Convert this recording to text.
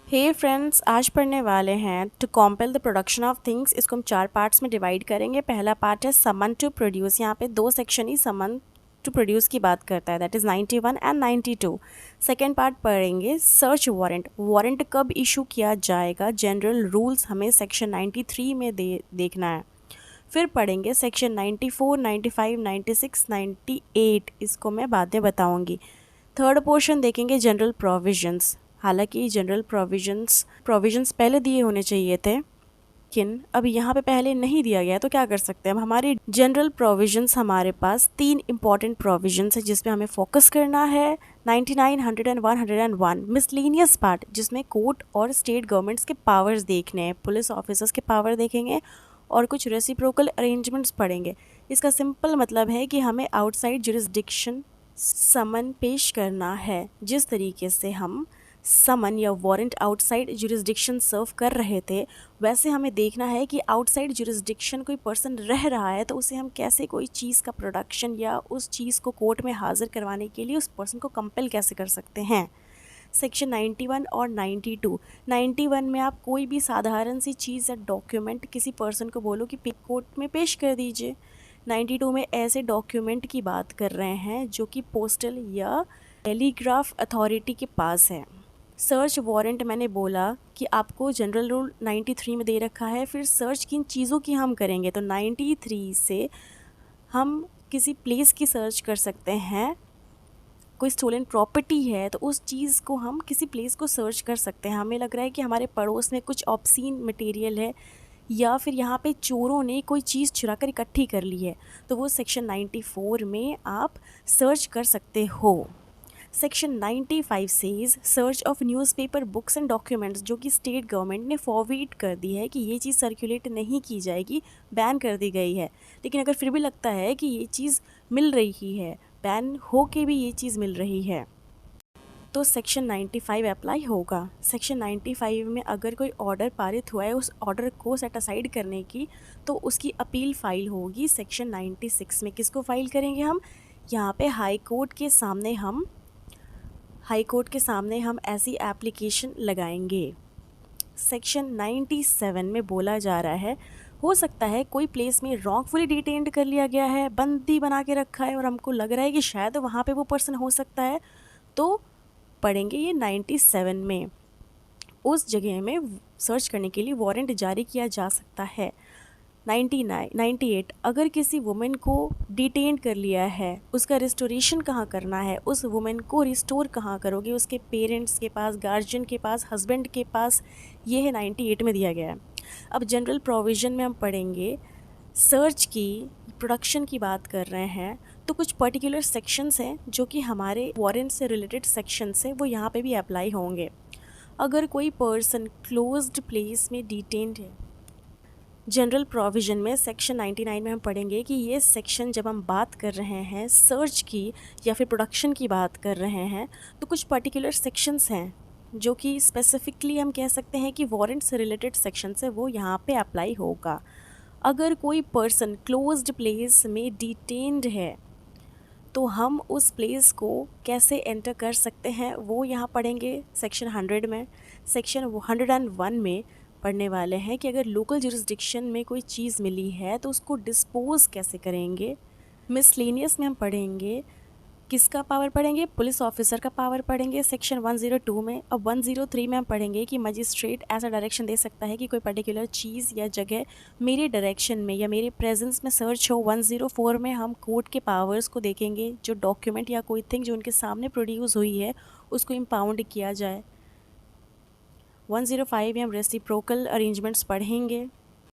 हे friends, आज पढ़ने वाले हैं to compel the production of things. इसको हम 4 पार्ट्स में डिवाइड करेंगे। पहला पार्ट है समन टू प्रोड्यूस। यहाँ पे 2 सेक्शन ही समन टू प्रोड्यूस की बात करता है, that is 91 and 92। Second part पढ़ेंगे सर्च वारंट। वारंट कब इशू किया जाएगा, जनरल रूल्स हमें सेक्शन 93 में देखना है। फिर पढ़ेंगे सेक्शन 94, 95, 96, 98, इसको मैं बाद में बताऊँगी। थर्ड पोर्शन देखेंगे जनरल प्रोविजंस। हालांकि जनरल प्रोविजंस पहले दिए होने चाहिए थे, लेकिन अब यहाँ पे पहले नहीं दिया गया, तो क्या कर सकते हैं अब। हमारी जनरल प्रोविजंस हमारे पास 3 इंपॉर्टेंट प्रोविजंस है जिसमें हमें फोकस करना है। 99, 100 एंड 101 मिसलेनियस पार्ट, जिसमें कोर्ट और स्टेट गवर्नमेंट्स के पावर्स देखने हैं, पुलिस ऑफिसर्स के पावर देखेंगे और कुछ रेसिप्रोकल अरेंजमेंट्स पढ़ेंगे। इसका सिंपल मतलब है कि हमें आउटसाइड जुरिस्डिक्शन समन पेश करना है। जिस तरीके से हम समन या वारंट आउटसाइड जुरिस्डिक्शन सर्व कर रहे थे, वैसे हमें देखना है कि आउटसाइड जुरिस्डिक्शन कोई पर्सन रह रहा है तो उसे हम कैसे कोई चीज़ का प्रोडक्शन या उस चीज़ को कोर्ट में हाजिर करवाने के लिए उस पर्सन को कंपेल कैसे कर सकते हैं। सेक्शन 91 और 92। 91 में आप कोई भी साधारण सी चीज़ या डॉक्यूमेंट किसी पर्सन को बोलो कि कोर्ट में पेश कर दीजिए। 92 में ऐसे डॉक्यूमेंट की बात कर रहे हैं जो कि पोस्टल या टेलीग्राफ अथॉरिटी के पास है। सर्च वारंट मैंने बोला कि आपको जनरल रूल 93 में दे रखा है। फिर सर्च किन चीज़ों की हम करेंगे, तो 93 से हम किसी प्लेस की सर्च कर सकते हैं। कोई स्टोलन प्रॉपर्टी है तो उस चीज़ को हम किसी प्लेस को सर्च कर सकते हैं। हमें लग रहा है कि हमारे पड़ोस में कुछ ऑब्सीन मटेरियल है या फिर यहाँ पे चोरों ने कोई चीज़ चुरा कर इकट्ठी कर ली है, तो वो सेक्शन 94 में आप सर्च कर सकते हो। Section 95 says search of newspaper, books and documents, जो कि स्टेट गवर्नमेंट ने फॉरवर्ड कर दी है कि ये चीज़ सर्कुलेट नहीं की जाएगी, बैन कर दी गई है। लेकिन अगर फिर भी लगता है कि ये चीज़ मिल रही है, बैन हो के भी ये चीज़ मिल रही है, तो सेक्शन 95 अप्लाई होगा। सेक्शन 95 में अगर कोई ऑर्डर पारित हुआ है उस ऑर्डर को सेट असाइड करने की, तो उसकी अपील फाइल होगी सेक्शन 96 में। किसको फाइल करेंगे हम, यहाँ पे हाई कोर्ट के सामने हम ऐसी एप्लीकेशन लगाएंगे। सेक्शन 97 में बोला जा रहा है, हो सकता है कोई प्लेस में रॉन्गफुली डिटेन्ड कर लिया गया है, बंदी बना के रखा है और हमको लग रहा है कि शायद वहाँ पे वो पर्सन हो सकता है, तो पढ़ेंगे ये 97 में। उस जगह में सर्च करने के लिए वारंट जारी किया जा सकता है। 98 अगर किसी वुमेन को डिटेन कर लिया है, उसका रिस्टोरेशन कहाँ करना है, उस वुमेन को रिस्टोर कहाँ करोगे, उसके पेरेंट्स के पास, गार्जियन के पास, हस्बैंड के पास, ये है 98 में दिया गया है। अब जनरल प्रोविज़न में हम पढ़ेंगे सर्च की प्रोडक्शन की बात कर रहे हैं, तो कुछ पर्टिकुलर सेक्शंस हैं जो कि हमारे वारंट से रिलेटेड सेक्शंस हैं, वो यहाँ पे भी अप्लाई होंगे। अगर कोई पर्सन क्लोज्ड प्लेस में डिटेन्ड है, जनरल प्रोविज़न में सेक्शन 99 में हम पढ़ेंगे कि ये सेक्शन जब हम बात कर रहे हैं सर्च की या फिर प्रोडक्शन की बात कर रहे हैं, तो कुछ पर्टिकुलर सेक्शंस हैं जो कि स्पेसिफिकली हम कह सकते हैं कि वारंट से रिलेटेड सेक्शंस है, वो यहाँ पे अप्लाई होगा। अगर कोई पर्सन क्लोज्ड प्लेस में डिटेन्ड है तो हम उस प्लेस को कैसे एंटर कर सकते हैं, वो यहाँ पढ़ेंगे सेक्शन 100 में। सेक्शन 101 में पढ़ने वाले हैं कि अगर लोकल जुरिस्डिक्शन में कोई चीज़ मिली है तो उसको डिस्पोज कैसे करेंगे। मिसलेनियस में हम पढ़ेंगे, किसका पावर पढ़ेंगे, पुलिस ऑफिसर का पावर पढ़ेंगे सेक्शन 102 में। अब 103 में हम पढ़ेंगे कि मजिस्ट्रेट ऐसा डायरेक्शन दे सकता है कि कोई पर्टिकुलर चीज़ या जगह मेरे डायरेक्शन में या मेरे प्रेजेंस में सर्च हो। 104 में हम कोर्ट के पावर्स को देखेंगे, जो डॉक्यूमेंट या कोई थिंग जो उनके सामने प्रोड्यूस हुई है उसको इम्पाउंड किया जाए। 105 में हम रेसिप्रोकल अरेंजमेंट्स पढ़ेंगे।